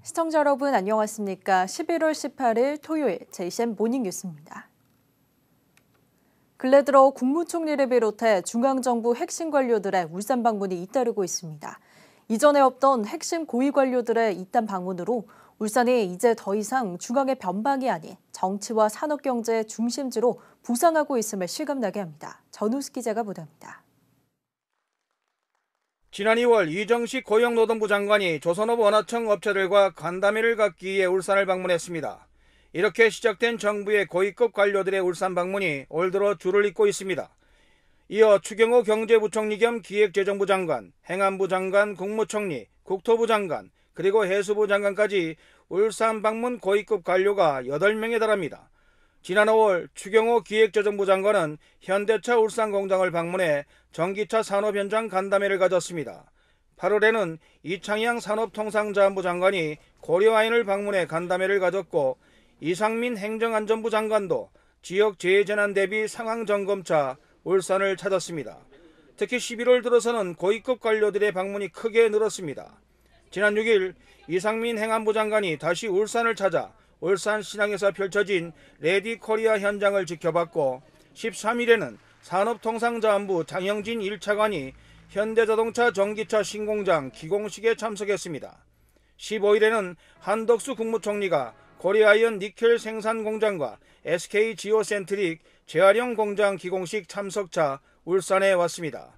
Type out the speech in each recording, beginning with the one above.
시청자 여러분 안녕하십니까? 11월 18일 토요일 JCN 모닝뉴스입니다. 근래 들어 국무총리를 비롯해 중앙정부 핵심 관료들의 울산 방문이 잇따르고 있습니다. 이전에 없던 핵심 고위 관료들의 이딴 방문으로 울산이 이제 더 이상 중앙의 변방이 아닌 정치와 산업경제의 중심지로 부상하고 있음을 실감나게 합니다. 전우수 기자가 보도합니다. 지난 2월 이정식 고용노동부 장관이 조선업 원화청 업체들과 간담회를 갖기 위해 울산을 방문했습니다. 이렇게 시작된 정부의 고위급 관료들의 울산 방문이 올 들어 줄을 잇고 있습니다. 이어 추경호 경제부총리 겸 기획재정부 장관, 행안부 장관, 국무총리, 국토부 장관, 그리고 해수부 장관까지 울산 방문 고위급 관료가 8명에 달합니다. 지난 5월 추경호 기획재정부 장관은 현대차 울산 공장을 방문해 전기차 산업 현장 간담회를 가졌습니다. 8월에는 이창양 산업통상자원부 장관이 고려아인을 방문해 간담회를 가졌고 이상민 행정안전부 장관도 지역 재해재난 대비 상황점검차 울산을 찾았습니다. 특히 11월 들어서는 고위급 관료들의 방문이 크게 늘었습니다. 지난 6일 이상민 행안부 장관이 다시 울산을 찾아 울산시장에서 펼쳐진 레디코리아 현장을 지켜봤고 13일에는 산업통상자원부 장영진 1차관이 현대자동차 전기차 신공장 기공식에 참석했습니다. 15일에는 한덕수 국무총리가 코리아이언 니켈 생산 공장과 SK 지오센트릭 재활용 공장 기공식 참석차 울산에 왔습니다.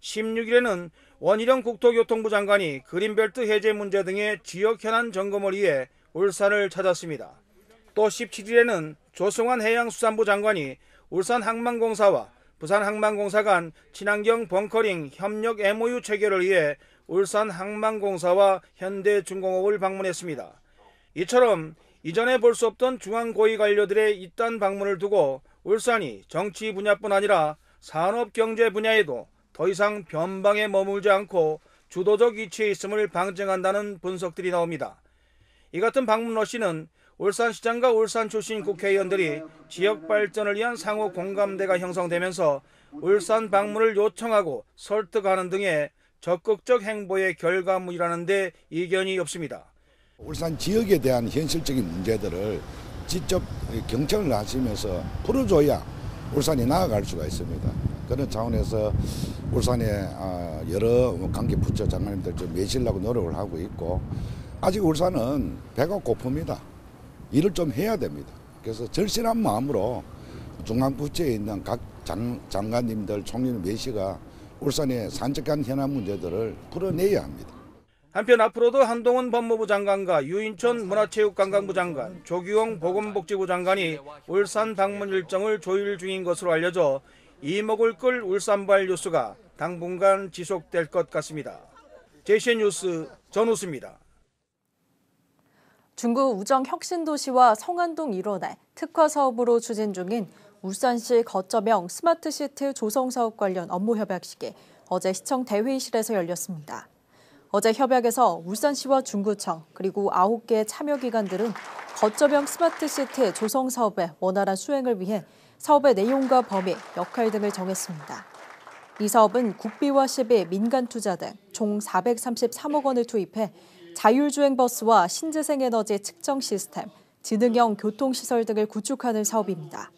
16일에는 원희룡 국토교통부 장관이 그린벨트 해제 문제 등의 지역 현안 점검을 위해 울산을 찾았습니다. 또 17일에는 조승환 해양수산부 장관이 울산항만공사와 부산항만공사 간 친환경 벙커링 협력 MOU 체결을 위해 울산항만공사와 현대중공업을 방문했습니다. 이처럼 이전에 볼 수 없던 중앙고위 관료들의 이딴 방문을 두고 울산이 정치 분야뿐 아니라 산업경제 분야에도 더 이상 변방에 머물지 않고 주도적 위치에 있음을 방증한다는 분석들이 나옵니다. 이 같은 방문 러시는 울산시장과 울산 출신 국회의원들이 지역 발전을 위한 상호 공감대가 형성되면서 울산 방문을 요청하고 설득하는 등의 적극적 행보의 결과물이라는 데 이견이 없습니다. 울산 지역에 대한 현실적인 문제들을 직접 경청을 하시면서 풀어줘야 울산이 나아갈 수가 있습니다. 그런 차원에서 울산의 여러 관계 부처 장관님들 좀 매실라고 노력을 하고 있고 아직 울산은 배가 고픕니다. 일을 좀 해야 됩니다. 그래서 절실한 마음으로 중앙부처에 있는 각 장관님들, 총리는 매시가 울산의 산적한 현안 문제들을 풀어내야 합니다. 한편 앞으로도 한동훈 법무부 장관과 유인촌 문화체육관광부 장관, 조규홍 보건복지부 장관이 울산 방문 일정을 조율 중인 것으로 알려져 이목을 끌 울산발 뉴스가 당분간 지속될 것 같습니다. JCN 뉴스 전우수입니다. 중구 우정 혁신도시와 성안동 일원에 특화 사업으로 추진 중인 울산시 거점형 스마트시티 조성사업 관련 업무 협약식이 어제 시청 대회의실에서 열렸습니다. 어제 협약에서 울산시와 중구청 그리고 9개 참여기관들은 거점형 스마트시티 조성사업의 원활한 수행을 위해 사업의 내용과 범위, 역할 등을 정했습니다. 이 사업은 국비와 시비, 민간 투자 등 총 433억 원을 투입해 자율주행 버스와 신재생에너지 측정 시스템, 지능형 교통시설 등을 구축하는 사업입니다.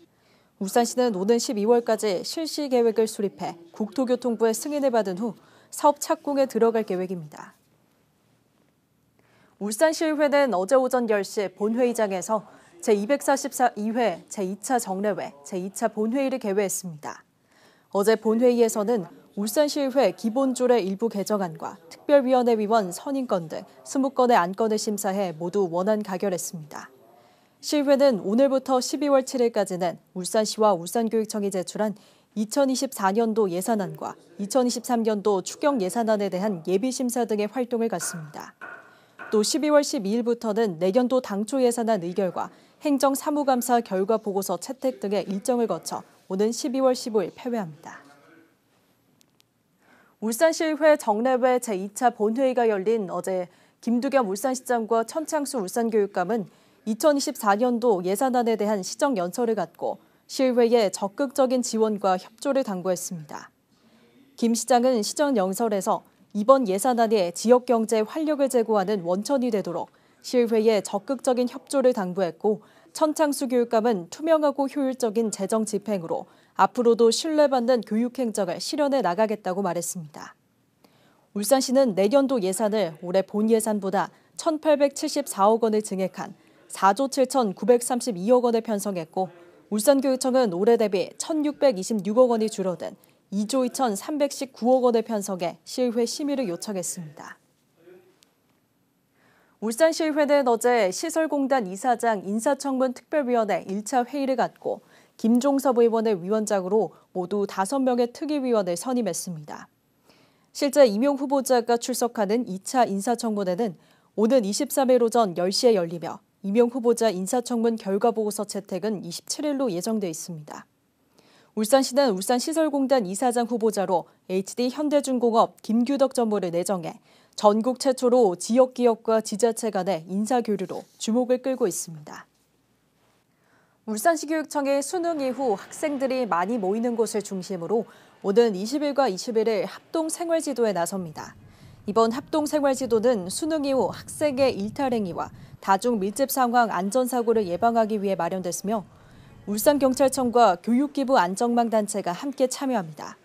울산시는 오는 12월까지 실시 계획을 수립해 국토교통부의 승인을 받은 후 사업 착공에 들어갈 계획입니다. 울산시의회는 어제 오전 10시 본회의장에서 제244회 제2차 정례회, 제2차 본회의를 개회했습니다. 어제 본회의에서는 울산시의회 기본조례 일부 개정안과 특별위원회 위원 선임권 등 20건의 안건을 심사해 모두 원안 가결했습니다. 시의회는 오늘부터 12월 7일까지는 울산시와 울산교육청이 제출한 2024년도 예산안과 2023년도 추경 예산안에 대한 예비심사 등의 활동을 갖습니다. 또 12월 12일부터는 내년도 당초 예산안 의결과 행정사무감사 결과 보고서 채택 등의 일정을 거쳐 오는 12월 15일 폐회합니다. 울산시의회 정례회 제2차 본회의가 열린 어제 김두겸 울산시장과 천창수 울산교육감은 2024년도 예산안에 대한 시정연설을 갖고 시의회에 적극적인 지원과 협조를 당부했습니다. 김 시장은 시정연설에서 이번 예산안이 지역경제에 활력을 제고하는 원천이 되도록 시의회에 적극적인 협조를 당부했고 천창수 교육감은 투명하고 효율적인 재정 집행으로 앞으로도 신뢰받는 교육 행정을 실현해 나가겠다고 말했습니다. 울산시는 내년도 예산을 올해 본 예산보다 1,874억 원을 증액한 4조 7,932억 원에 편성했고 울산교육청은 올해 대비 1,626억 원이 줄어든 2조 2,319억 원을 편성해 시의회 심의를 요청했습니다. 울산시의회는 어제 시설공단 이사장 인사청문 특별위원회 1차 회의를 갖고 김종섭 의원을 위원장으로 모두 5명의 특위위원을 선임했습니다. 실제 임용 후보자가 출석하는 2차 인사청문회는 오는 23일 오전 10시에 열리며 임용 후보자 인사청문 결과보고서 채택은 27일로 예정돼 있습니다. 울산시는 울산시설공단 이사장 후보자로 HD현대중공업 김규덕 전무를 내정해 전국 최초로 지역기업과 지자체 간의 인사교류로 주목을 끌고 있습니다. 울산시 교육청이 수능 이후 학생들이 많이 모이는 곳을 중심으로 오는 20일과 21일 합동생활지도에 나섭니다. 이번 합동생활지도는 수능 이후 학생의 일탈행위와 다중 밀집 상황 안전사고를 예방하기 위해 마련됐으며 울산경찰청과 교육기부 안정망 단체가 함께 참여합니다.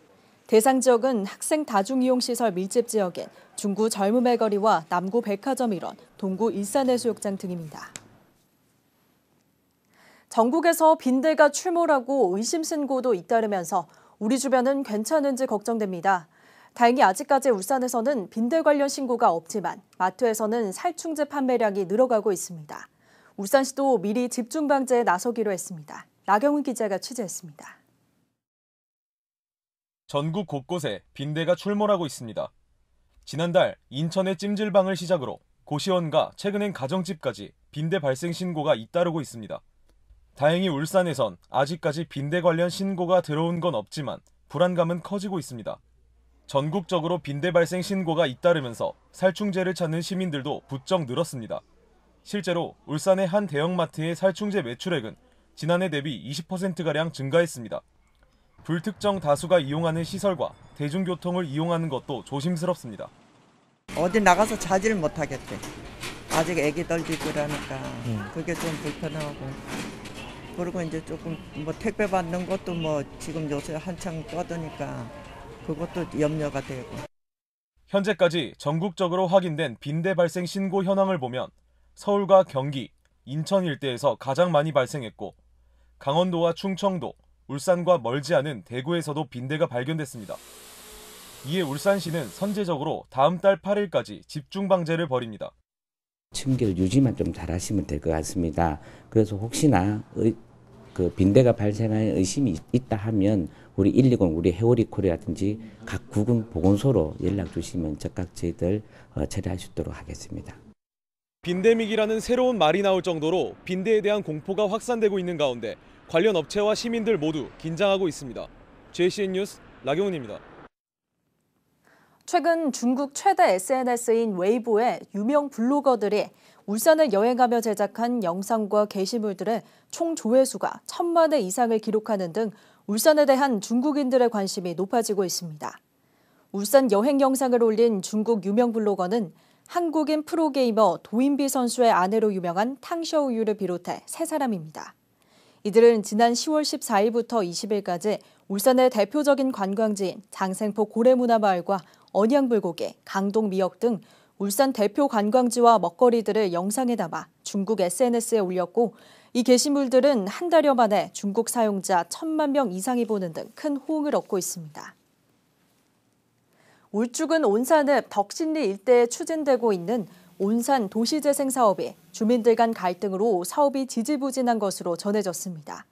대상 지역은 학생 다중이용시설 밀집 지역인 중구 젊음의 거리와 남구 백화점 일원, 동구 일산해수욕장 등입니다. 전국에서 빈대가 출몰하고 의심 신고도 잇따르면서 우리 주변은 괜찮은지 걱정됩니다. 다행히 아직까지 울산에서는 빈대 관련 신고가 없지만 마트에서는 살충제 판매량이 늘어가고 있습니다. 울산시도 미리 집중 방제에 나서기로 했습니다. 나경훈 기자가 취재했습니다. 전국 곳곳에 빈대가 출몰하고 있습니다. 지난달 인천의 찜질방을 시작으로 고시원과 최근엔 가정집까지 빈대 발생 신고가 잇따르고 있습니다. 다행히 울산에선 아직까지 빈대 관련 신고가 들어온 건 없지만 불안감은 커지고 있습니다. 전국적으로 빈대 발생 신고가 잇따르면서 살충제를 찾는 시민들도 부쩍 늘었습니다. 실제로 울산의 한 대형마트의 살충제 매출액은 지난해 대비 20%가량 증가했습니다. 불특정 다수가 이용하는 시설과 대중교통을 이용하는 것도 조심스럽습니다. 어디 나가서 자질 못하겠대. 아직 애기들도 있고 그러니까 그게 좀 불편하고. 그리고 이제 조금 뭐 택배 받는 것도 뭐 지금 요새 한창 떠드니까 그것도 염려가 되고. 현재까지 전국적으로 확인된 빈대 발생 신고 현황을 보면 서울과 경기, 인천 일대에서 가장 많이 발생했고 강원도와 충청도, 울산과 멀지 않은 대구에서도 빈대가 발견됐습니다. 이에 울산시는 선제적으로 다음 달 8일까지 집중 방제를 벌입니다. 층계를 유지만 좀 잘하시면 될 것 같습니다. 그래서 혹시나 그 빈대가 발생할 의심이 있다 하면 우리 120, 우리 해오리콜이라든지 각 구군 보건소로 연락 주시면 즉각 저희들 처리할 수 있도록 하겠습니다. 빈대믹이라는 새로운 말이 나올 정도로 빈대에 대한 공포가 확산되고 있는 가운데 관련 업체와 시민들 모두 긴장하고 있습니다. JCN 뉴스 나경훈입니다. 최근 중국 최대 SNS인 웨이보의 유명 블로거들이 울산을 여행하며 제작한 영상과 게시물들의 총 조회수가 1,000만 회 이상을 기록하는 등 울산에 대한 중국인들의 관심이 높아지고 있습니다. 울산 여행 영상을 올린 중국 유명 블로거는 한국인 프로게이머 도인비 선수의 아내로 유명한 탕셔우유를 비롯해 3사람입니다. 이들은 지난 10월 14일부터 20일까지 울산의 대표적인 관광지인 장생포 고래문화마을과 언양불고기, 강동미역 등 울산 대표 관광지와 먹거리들을 영상에 담아 중국 SNS에 올렸고 이 게시물들은 한 달여 만에 중국 사용자 1,000만 명 이상이 보는 등 큰 호응을 얻고 있습니다. 울주군 온산읍 덕신리 일대에 추진되고 있는 온산 도시재생 사업이 주민들 간 갈등으로 사업이 지지부진한 것으로 전해졌습니다.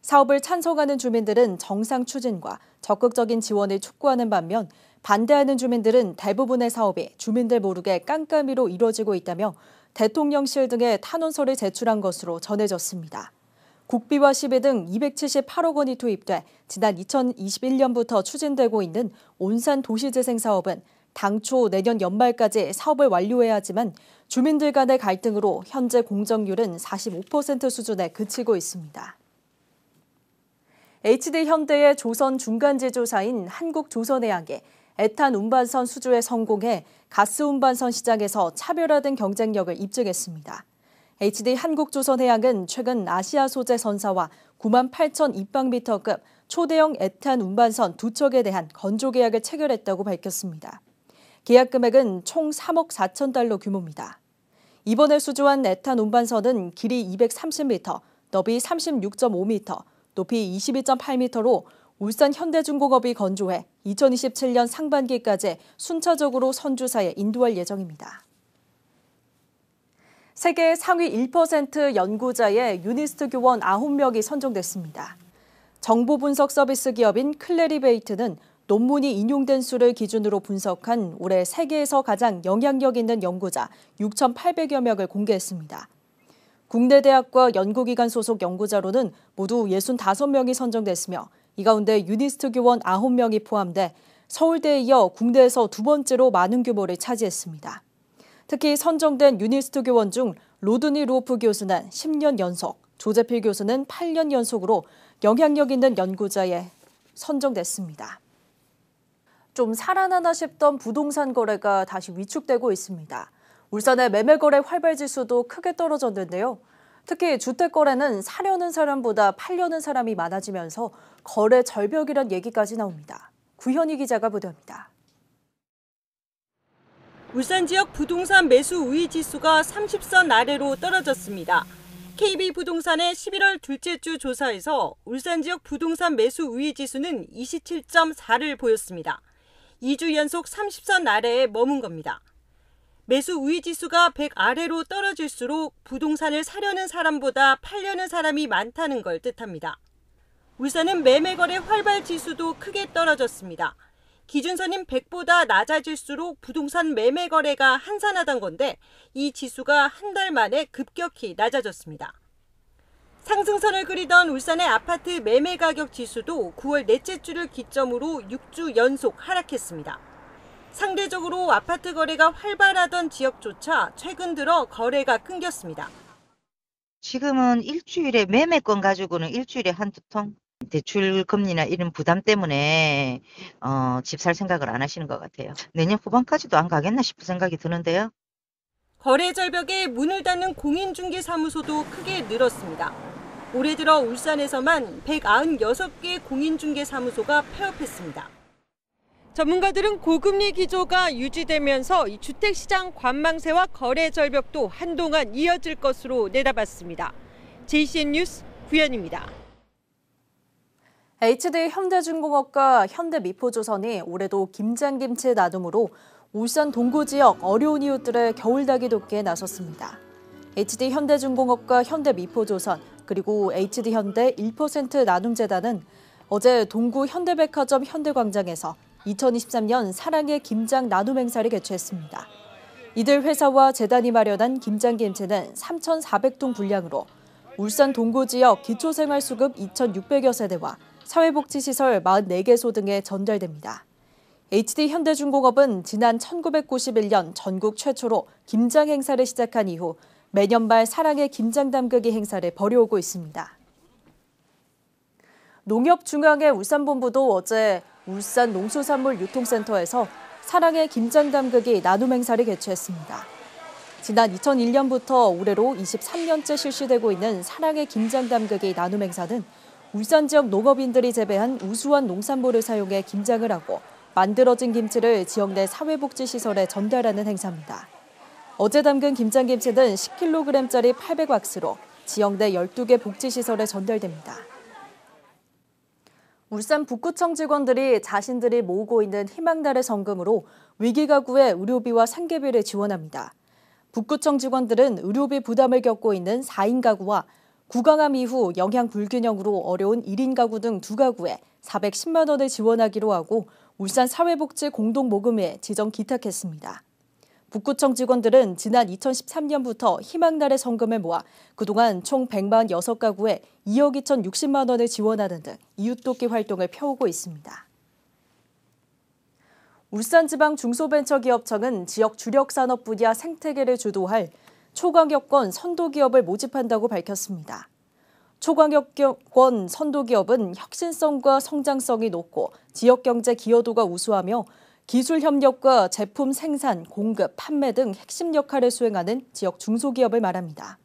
사업을 찬성하는 주민들은 정상 추진과 적극적인 지원을 촉구하는 반면 반대하는 주민들은 대부분의 사업이 주민들 모르게 깜깜이로 이뤄지고 있다며 대통령실 등에 탄원서를 제출한 것으로 전해졌습니다. 국비와 시비 등 278억 원이 투입돼 지난 2021년부터 추진되고 있는 온산 도시재생 사업은 당초 내년 연말까지 사업을 완료해야 하지만 주민들 간의 갈등으로 현재 공정률은 45% 수준에 그치고 있습니다. HD현대의 조선 중간제조사인 한국조선해양이 에탄 운반선 수주에 성공해 가스 운반선 시장에서 차별화된 경쟁력을 입증했습니다. HD 한국조선해양은 최근 아시아 소재 선사와 98,000 입방미터급 초대형 에탄 운반선 2척에 대한 건조 계약을 체결했다고 밝혔습니다. 계약 금액은 총 3억 4천 달러 규모입니다. 이번에 수주한 에탄 운반선은 길이 230m, 너비 36.5m, 높이 22.8m로 울산 현대중공업이 건조해 2027년 상반기까지 순차적으로 선주사에 인도할 예정입니다. 세계 상위 1% 연구자의 유니스트 교원 9명이 선정됐습니다. 정보 분석 서비스 기업인 클래리베이트는 논문이 인용된 수를 기준으로 분석한 올해 세계에서 가장 영향력 있는 연구자 6,800여 명을 공개했습니다. 국내 대학과 연구기관 소속 연구자로는 모두 65명이 선정됐으며 이 가운데 유니스트 교원 9명이 포함돼 서울대에 이어 국내에서 두 번째로 많은 규모를 차지했습니다. 특히 선정된 유니스트 교원 중 로드니 로프 교수는 10년 연속, 조재필 교수는 8년 연속으로 영향력 있는 연구자에 선정됐습니다. 좀 살아나나 싶던 부동산 거래가 다시 위축되고 있습니다. 울산의 매매 거래 활발 지수도 크게 떨어졌는데요. 특히 주택 거래는 사려는 사람보다 팔려는 사람이 많아지면서 거래 절벽이란 얘기까지 나옵니다. 구현희 기자가 보도합니다. 울산 지역 부동산 매수 우위 지수가 30선 아래로 떨어졌습니다. KB부동산의 11월 둘째 주 조사에서 울산 지역 부동산 매수 우위 지수는 27.4를 보였습니다. 2주 연속 30선 아래에 머문 겁니다. 매수 우위 지수가 100 아래로 떨어질수록 부동산을 사려는 사람보다 팔려는 사람이 많다는 걸 뜻합니다. 울산은 매매 거래 활발 지수도 크게 떨어졌습니다. 기준선인 100보다 낮아질수록 부동산 매매 거래가 한산하던 건데 이 지수가 한 달 만에 급격히 낮아졌습니다. 상승선을 그리던 울산의 아파트 매매 가격 지수도 9월 넷째 주를 기점으로 6주 연속 하락했습니다. 상대적으로 아파트 거래가 활발하던 지역조차 최근 들어 거래가 끊겼습니다. 지금은 일주일에 매매권 가지고는 일주일에 한두 통? 대출 금리나 이런 부담 때문에 집 살 생각을 안 하시는 것 같아요. 내년 후반까지도 안 가겠나 싶은 생각이 드는데요. 거래 절벽에 문을 닫는 공인중개사무소도 크게 늘었습니다. 올해 들어 울산에서만 196개 공인중개사무소가 폐업했습니다. 전문가들은 고금리 기조가 유지되면서 이 주택시장 관망세와 거래 절벽도 한동안 이어질 것으로 내다봤습니다. JCN 뉴스 구현입니다. HD 현대중공업과 현대미포조선이 올해도 김장김치 나눔으로 울산 동구 지역 어려운 이웃들의 겨울닭이 돕기에 나섰습니다. HD 현대중공업과 현대미포조선 그리고 HD 현대 1% 나눔재단은 어제 동구 현대백화점 현대광장에서 2023년 사랑의 김장 나눔 행사를 개최했습니다. 이들 회사와 재단이 마련한 김장김치는 3,400통 분량으로 울산 동구 지역 기초생활수급 2,600여 세대와 사회복지시설 44개소 등에 전달됩니다. HD 현대중공업은 지난 1991년 전국 최초로 김장 행사를 시작한 이후 매년 말 사랑의 김장 담그기 행사를 벌여오고 있습니다. 농협중앙회 울산본부도 어제 울산 농수산물유통센터에서 사랑의 김장 담그기 나눔 행사를 개최했습니다. 지난 2001년부터 올해로 23년째 실시되고 있는 사랑의 김장 담그기 나눔 행사는 울산 지역 농업인들이 재배한 우수한 농산물을 사용해 김장을 하고 만들어진 김치를 지역 내 사회복지시설에 전달하는 행사입니다. 어제 담근 김장김치는 10kg짜리 800왁스로 지역 내 12개 복지시설에 전달됩니다. 울산 북구청 직원들이 자신들이 모으고 있는 희망날의 성금으로 위기가구의 의료비와 생계비를 지원합니다. 북구청 직원들은 의료비 부담을 겪고 있는 4인 가구와 구강암 이후 영양 불균형으로 어려운 1인 가구 등 2가구에 410만 원을 지원하기로 하고 울산 사회복지 공동모금회에 지정 기탁했습니다. 북구청 직원들은 지난 2013년부터 희망날의 성금을 모아 그동안 총 146가구에 2억 2,060만 원을 지원하는 등 이웃돕기 활동을 펴오고 있습니다. 울산지방중소벤처기업청은 지역 주력산업 분야 생태계를 주도할 초광역권 선도기업을 모집한다고 밝혔습니다. 초광역권 선도기업은 혁신성과 성장성이 높고 지역경제 기여도가 우수하며 기술 협력과 제품 생산, 공급, 판매 등 핵심 역할을 수행하는 지역 중소기업을 말합니다.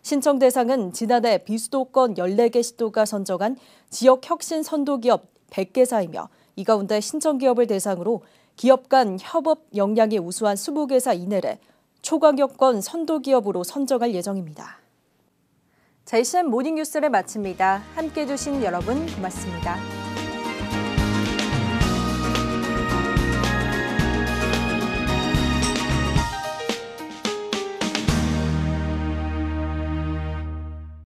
신청 대상은 지난해 비수도권 14개 시도가 선정한 지역 혁신 선도기업 100개사이며 이 가운데 신청기업을 대상으로 기업 간 협업 역량이 우수한 20개사 이내를 초강력권 선도기업으로 선정할 예정입니다. JCN 모닝뉴스를 마칩니다. 함께해 주신 여러분 고맙습니다.